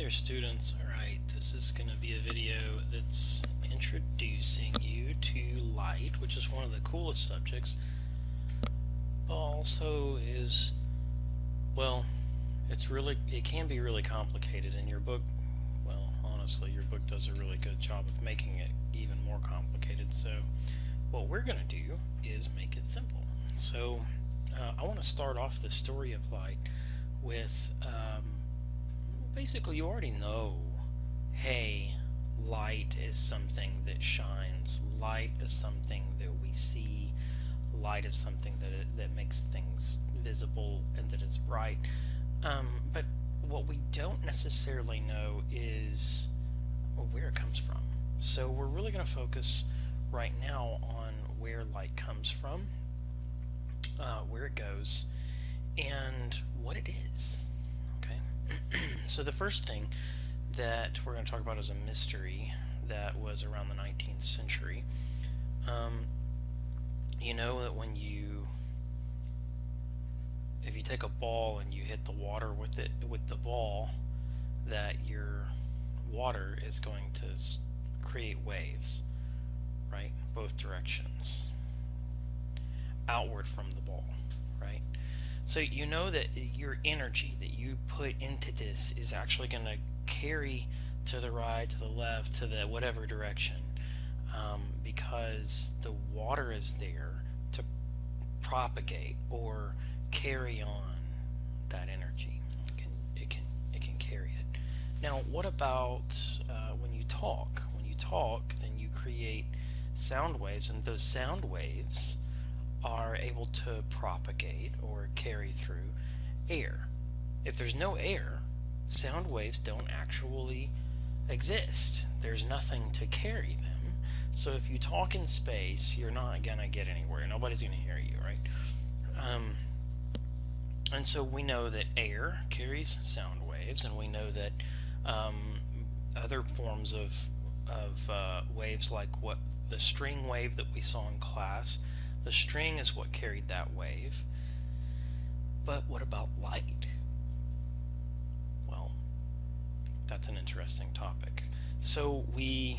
there, students. Alright, this is going to be a video that's introducing you to light, which is one of the coolest subjects, but also is, well, it can be really complicated, and your book, well, honestly, your book does a really good job of making it even more complicated. So what we're going to do is make it simple. So I want to start off the story of light with basically, you already know, hey, light is something that shines. Light is something that we see. Light is something that makes things visible and that is bright. But what we don't necessarily know is where it comes from. So we're really going to focus right now on where light comes from, where it goes, and what it is. So the first thing that we're going to talk about is a mystery that was around the 19th century. You know that if you take a ball and you hit the water with the ball, that your water is going to create waves, right? Both directions, outward from the ball, right? So you know that your energy that you put into this is actually going to carry to the right, to the left, to the whatever direction, because the water is there to propagate or carry on that energy. It can carry it. Now, what about when you talk? When you talk, then you create sound waves, and those sound waves are able to propagate or carry through air. If there's no air, sound waves don't actually exist. There's nothing to carry them. So if you talk in space, you're not gonna get anywhere. Nobody's gonna hear you, right? And so we know that air carries sound waves, and we know that other forms of waves, like what the string wave that we saw in class, the string is what carried that wave. But what about light? Well, that's an interesting topic. So we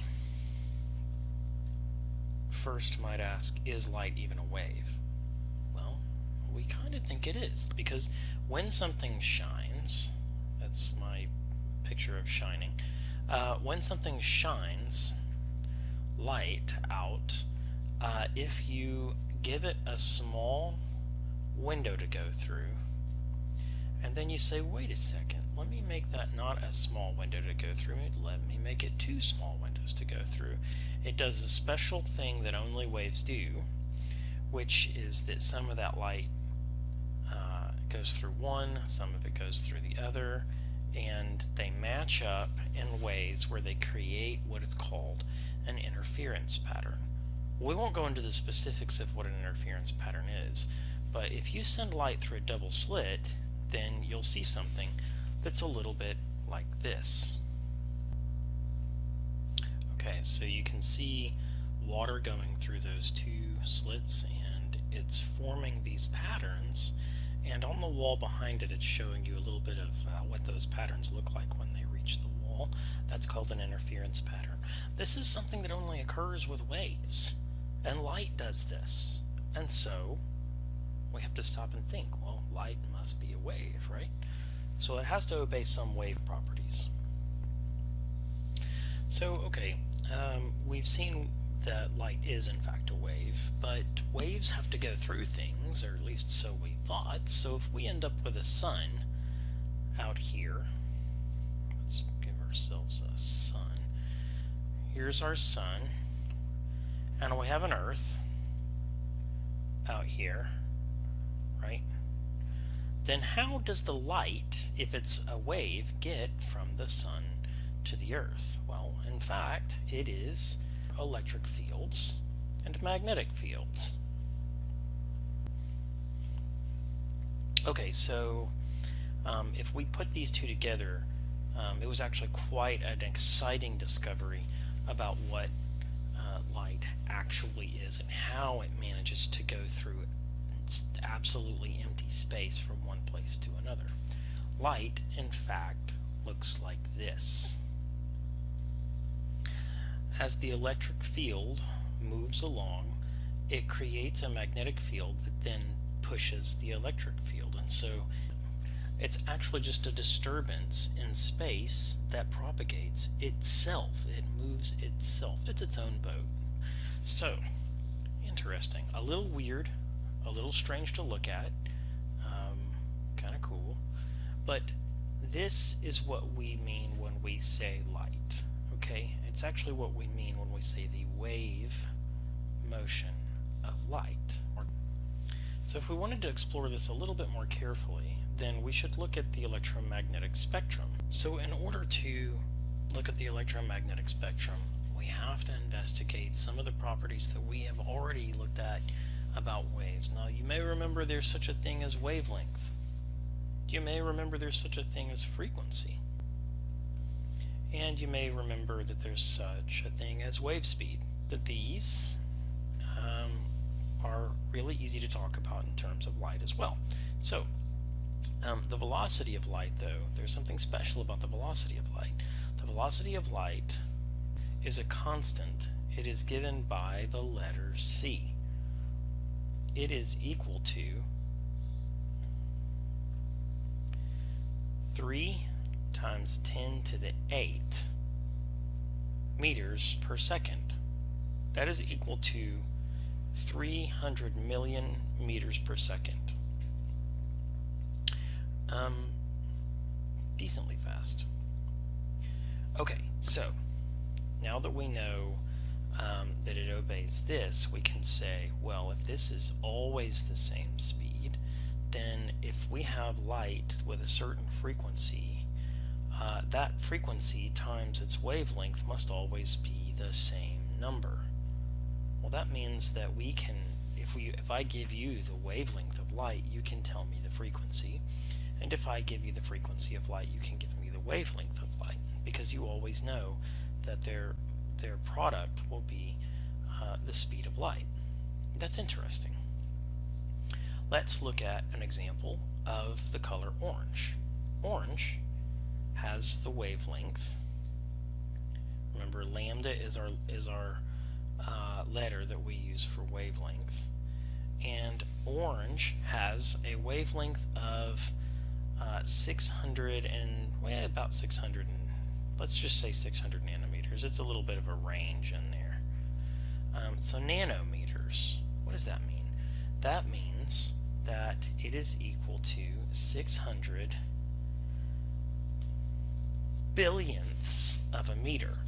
first might ask, is light even a wave? Well, we kind of think it is, because when something shines, that's my picture of shining, when something shines light out, if you give it a small window to go through, and then you say, wait a second, let me make that not a small window to go through, let me make it two small windows to go through. It does a special thing that only waves do, which is that some of that light goes through one, some of it goes through the other, and they match up in ways where they create what is called an interference pattern. We won't go into the specifics of what an interference pattern is, but if you send light through a double slit, then you'll see something that's a little bit like this. Okay, so you can see water going through those two slits, and it's forming these patterns, and on the wall behind it, it's showing you a little bit of what those patterns look like when they reach the wall. That's called an interference pattern. This is something that only occurs with waves, and light does this. And so we have to stop and think, well, light must be a wave, right? So it has to obey some wave properties. So, okay, we've seen that light is in fact a wave, but waves have to go through things, or at least so we thought. So if we end up with a sun out here, let's give ourselves a sun. Here's our sun, and we have an earth out here, right? Then how does the light, if it's a wave, get from the sun to the earth? Well, in fact, it is electric fields and magnetic fields. Okay, so if we put these two together, it was actually quite an exciting discovery about what light actually is and how it manages to go through absolutely empty space from one place to another. Light, in fact, looks like this. this. As the electric field moves along, it creates a magnetic field that then pushes the electric field, and so it's actually just a disturbance in space that propagates itself. It moves itself. It's its own boat. So, interesting. A little weird, a little strange to look at, kind of cool, but this is what we mean when we say light, okay? It's actually what we mean when we say the wave motion of light. So if we wanted to explore this a little bit more carefully, then we should look at the electromagnetic spectrum. So in order to look at the electromagnetic spectrum, we have to investigate some of the properties that we have already looked at about waves. Now, you may remember there's such a thing as wavelength. You may remember there's such a thing as frequency. And you may remember that there's such a thing as wave speed. That these are really easy to talk about in terms of light as well. So, the velocity of light, though, there's something special about the velocity of light. The velocity of light is a constant. It is given by the letter c. It is equal to 3 times 10 to the 8 meters per second. That is equal to 300 million meters per second. Decently fast. Okay, so now that we know that it obeys this, we can say, well, if this is always the same speed, then if we have light with a certain frequency, that frequency times its wavelength must always be the same number. Well, that means that we can, if I give you the wavelength of light, you can tell me the frequency, and if I give you the frequency of light, you can give me the wavelength of light, because you always know that their product will be the speed of light. That's interesting. Let's look at an example of the color orange. Orange has the wavelength. Remember, lambda is our letter that we use for wavelength, and orange has a wavelength of 600 and about 600 and let's just say 600 nanometers. It's a little bit of a range in there. So nanometers, what does that mean? That means that it is equal to 600 billionths of a meter.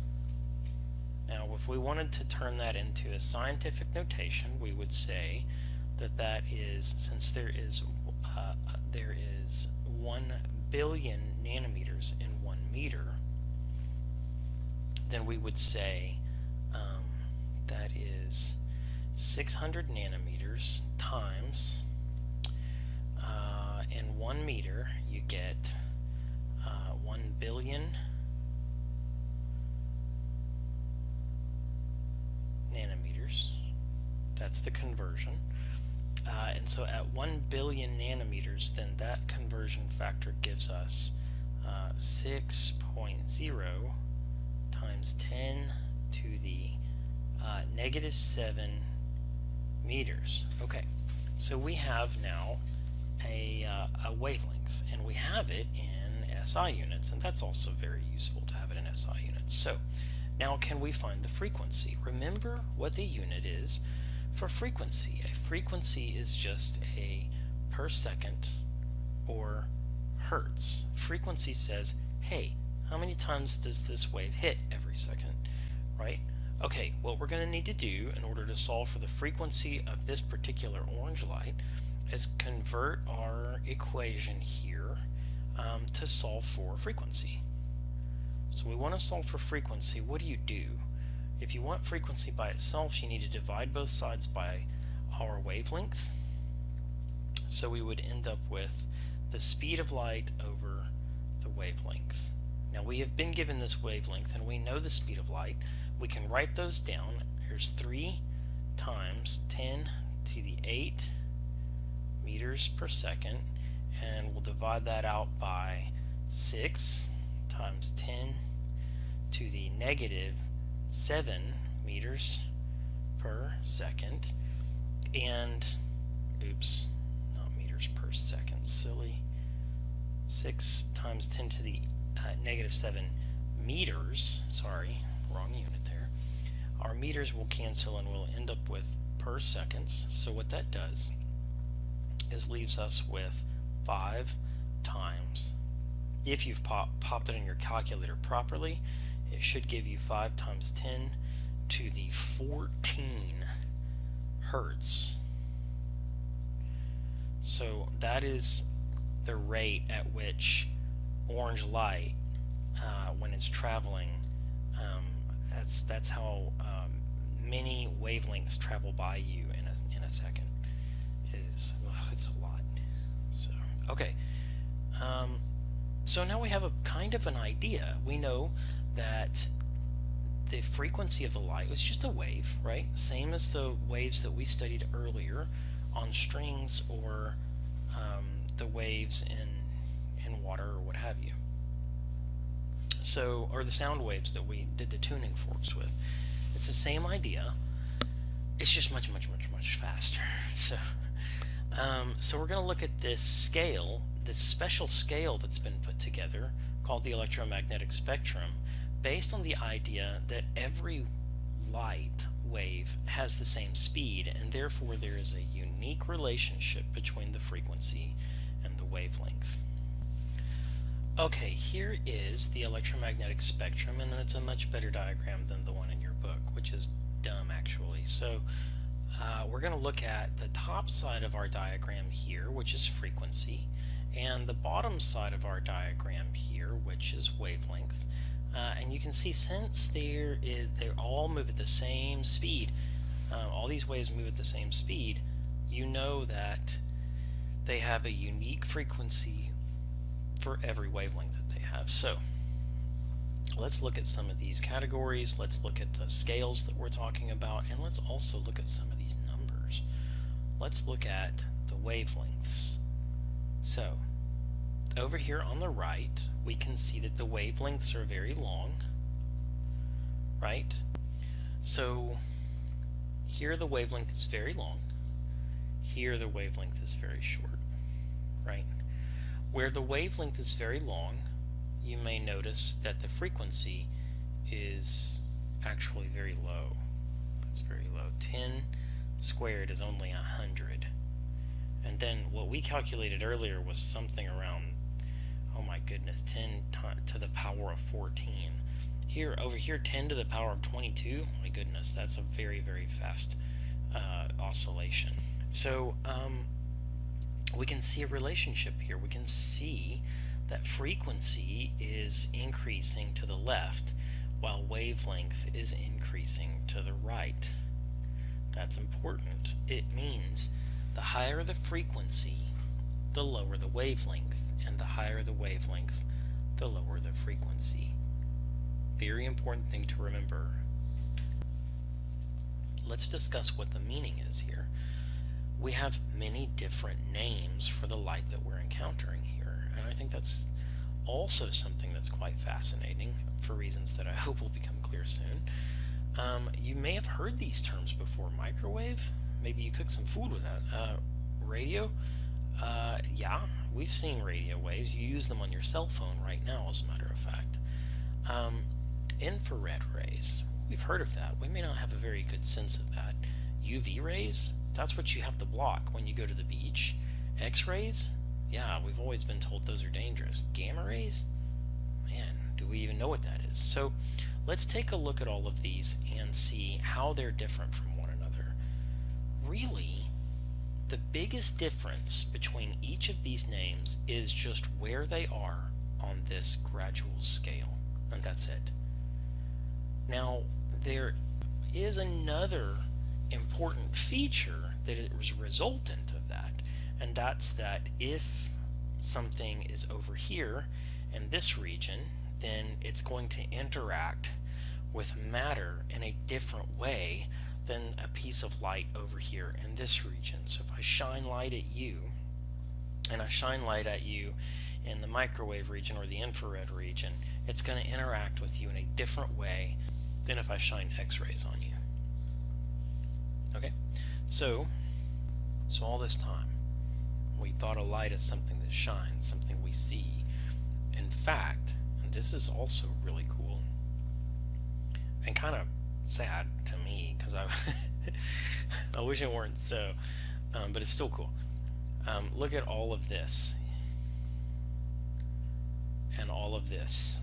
Now, if we wanted to turn that into a scientific notation, we would say that that is, since there is 1 billion nanometers in 1 meter, then we would say that is 600 nanometers times in 1 meter, you get 1 billion nanometers. That's the conversion. And so at 1 billion nanometers, then that conversion factor gives us 6.0 times 10 to the -7 meters. Okay, so we have now a wavelength, and we have it in SI units, and that's also very useful to have it in SI units. So now can we find the frequency? Remember what the unit is for frequency. A frequency is just a per second or hertz. Frequency says, hey, how many times does this wave hit every second, right? Okay, what we're going to need to do in order to solve for the frequency of this particular orange light is convert our equation here to solve for frequency. So we want to solve for frequency. What do? If you want frequency by itself, you need to divide both sides by our wavelength. So we would end up with the speed of light over the wavelength. Now we have been given this wavelength and we know the speed of light. We can write those down. Here's 3 times 10 to the 8 meters per second, and we'll divide that out by 6 times 10 to the negative 7 meters per second, and oops, not meters per second, silly, 6 times 10 to the negative 7 meters, sorry, wrong unit there. Our meters will cancel and we'll end up with per seconds. So what that does is leaves us with 5 times, if you've popped it in your calculator properly, it should give you 5 times 10 to the 14 hertz. So that is the rate at which orange light, when it's traveling, that's how many wavelengths travel by you in a second. It's a lot. So okay, so now we have a kind of an idea. We know that the frequency of the light was just a wave, right? Same as the waves that we studied earlier on strings, or the waves in water, or what have you. So, or the sound waves that we did the tuning forks with. It's the same idea. It's just much faster. So we're going to look at this scale, this special scale that's been put together called the electromagnetic spectrum, based on the idea that every light wave has the same speed, and therefore there is a unique relationship between the frequency and the wavelength. Okay, here is the electromagnetic spectrum, and it's a much better diagram than the one in your book, which is dumb actually. So we're going to look at the top side of our diagram here, which is frequency, and the bottom side of our diagram here, which is wavelength. And you can see, since they all move at the same speed, all these waves move at the same speed, you know that they have a unique frequency for every wavelength that they have. So let's look at some of these categories, let's look at the scales that we're talking about, and let's also look at some of these numbers. Let's look at the wavelengths. So over here on the right, we can see that the wavelengths are very long, right? So here the wavelength is very long, here the wavelength is very short, right? Where the wavelength is very long, you may notice that the frequency is actually very low. It's very low. 10 squared is only 100. And then what we calculated earlier was something around, oh my goodness, 10 to the power of 14. Here, over here, 10 to the power of 22. My goodness, that's a very fast oscillation. So we can see a relationship here. We can see that frequency is increasing to the left while wavelength is increasing to the right. That's important. It means the higher the frequency, the lower the wavelength, and the higher the wavelength, the lower the frequency. Very important thing to remember. Let's discuss what the meaning is here. We have many different names for the light that we're encountering here, and I think that's also something that's quite fascinating, for reasons that I hope will become clear soon. You may have heard these terms before. Microwave, maybe you cook some food with that. Radio, yeah, we've seen radio waves. You use them on your cell phone right now, as a matter of fact. Infrared rays, we've heard of that. We may not have a very good sense of that. UV rays, that's what you have to block when you go to the beach. X-rays, yeah, we've always been told those are dangerous. Gamma rays, man, do we even know what that is? So let's take a look at all of these and see how they're different from one another. Really, the biggest difference between each of these names is just where they are on this gradual scale, and that's it. Now, there is another important feature that is a resultant of that, and that's that if something is over here in this region, then it's going to interact with matter in a different way than a piece of light over here in this region. So if I shine light at you, and I shine light at you in the microwave region or the infrared region, it's going to interact with you in a different way than if I shine X-rays on you. Okay, so all this time we thought of light as something that shines, something we see. In fact, and this is also really cool and kind of sad to me, because I wish it weren't so, but it's still cool. Look at all of this and all of this,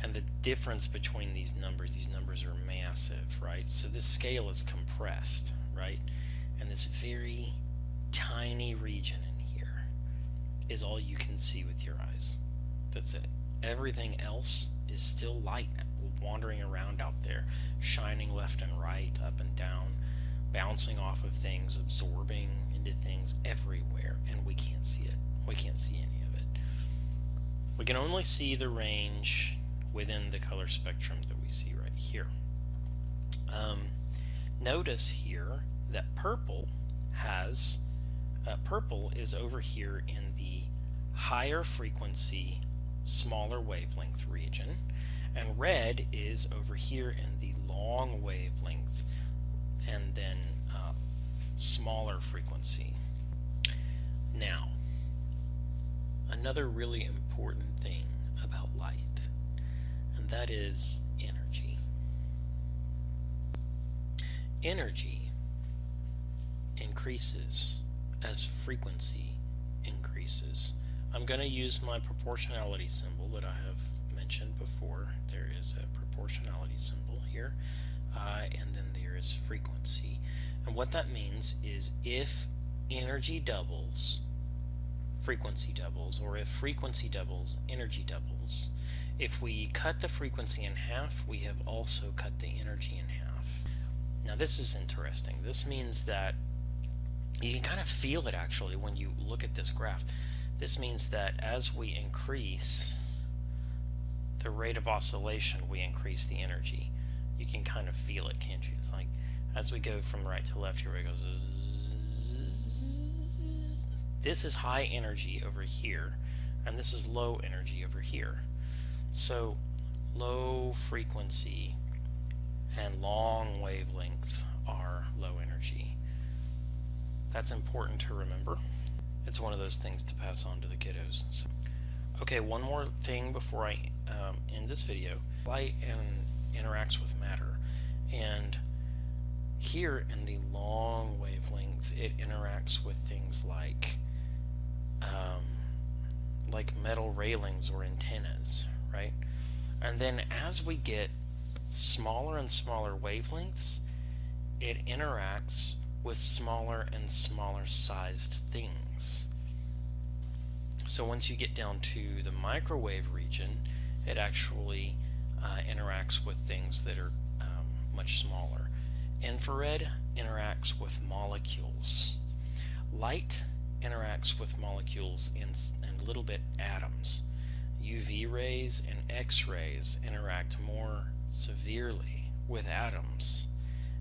and the difference between these numbers are massive, right? So this scale is compressed, right? And this very tiny region in here is all you can see with your eyes. That's it. Everything else is still light wandering around out there, shining left and right, up and down, bouncing off of things, absorbing into things everywhere, and we can't see it. We can't see any of it. We can only see the range within the color spectrum that we see right here. Notice here that purple is over here in the higher frequency, smaller wavelength region, and red is over here in the long wavelength and then smaller frequency. Now, another really important thing about light, and that is energy. Energy increases as frequency increases. I'm going to use my proportionality symbol that I have mentioned before. There is a proportionality symbol here, and then there is frequency. And what that means is if energy doubles, frequency doubles, or if frequency doubles, energy doubles. If we cut the frequency in half, we have also cut the energy in half. Now this is interesting. This means that you can kind of feel it actually when you look at this graph. This means that as we increase the rate of oscillation, we increase the energy. You can kind of feel it, can't you? It's like as we go from right to left, here it goes. This is high energy over here, and this is low energy over here. So low frequency and long wavelength are low energy. That's important to remember. It's one of those things to pass on to the kiddos. So, okay, one more thing before I end this video. Light interacts with matter, and here in the long wavelength it interacts with things like metal railings or antennas, right? And then as we get smaller and smaller wavelengths, it interacts with smaller and smaller sized things. So once you get down to the microwave region, it actually interacts with things that are much smaller. Infrared interacts with molecules. Light interacts with molecules and a little bit atoms. UV rays and X-rays interact more severely with atoms,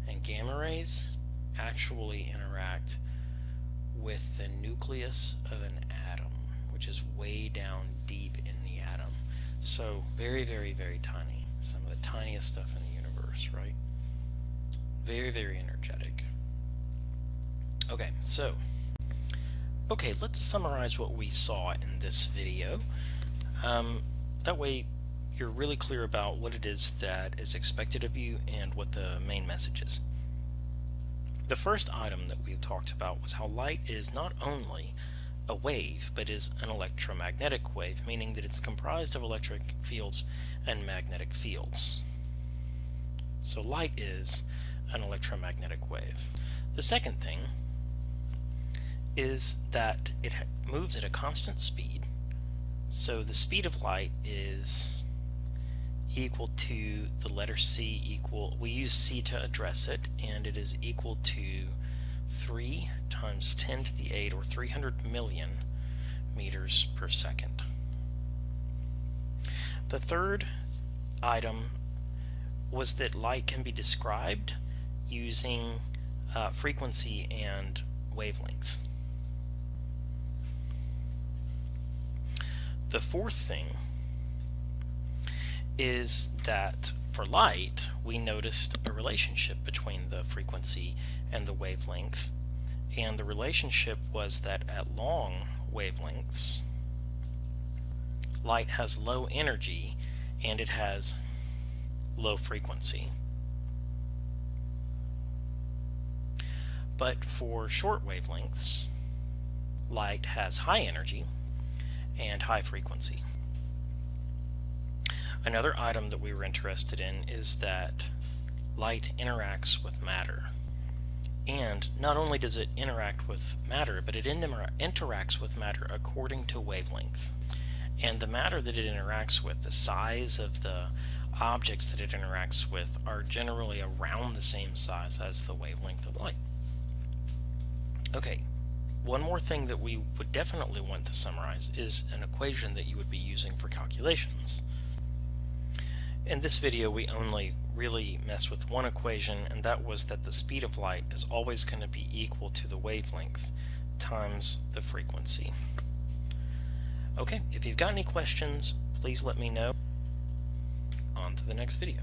and gamma rays actually interact with the nucleus of an atom, which is way down deep in the atom. So very, very, very tiny. Some of the tiniest stuff in the universe, right? Very, very energetic. Okay, so let's summarize what we saw in this video. That way you're really clear about what it is that is expected of you and what the main message is. The first item that we talked about was how light is not only a wave, but is an electromagnetic wave, meaning that it's comprised of electric fields and magnetic fields. So light is an electromagnetic wave. The second thing is that it moves at a constant speed. So the speed of light is equal to the letter C we use C to address it, and it is equal to 3 times 10 to the 8, or 300 million meters per second. The third item was that light can be described using frequency and wavelength. The fourth thing is that for light, we noticed a relationship between the frequency and the wavelength, and the relationship was that at long wavelengths, light has low energy and it has low frequency. But for short wavelengths, light has high energy and high frequency. Another item that we were interested in is that light interacts with matter. And not only does it interact with matter, but it interacts with matter according to wavelength. And the matter that it interacts with, the size of the objects that it interacts with, are generally around the same size as the wavelength of light. Okay, one more thing that we would definitely want to summarize is an equation that you would be using for calculations. In this video, we only really mess with one equation, and that was that the speed of light is always going to be equal to the wavelength times the frequency. Okay, if you've got any questions, please let me know. On to the next video.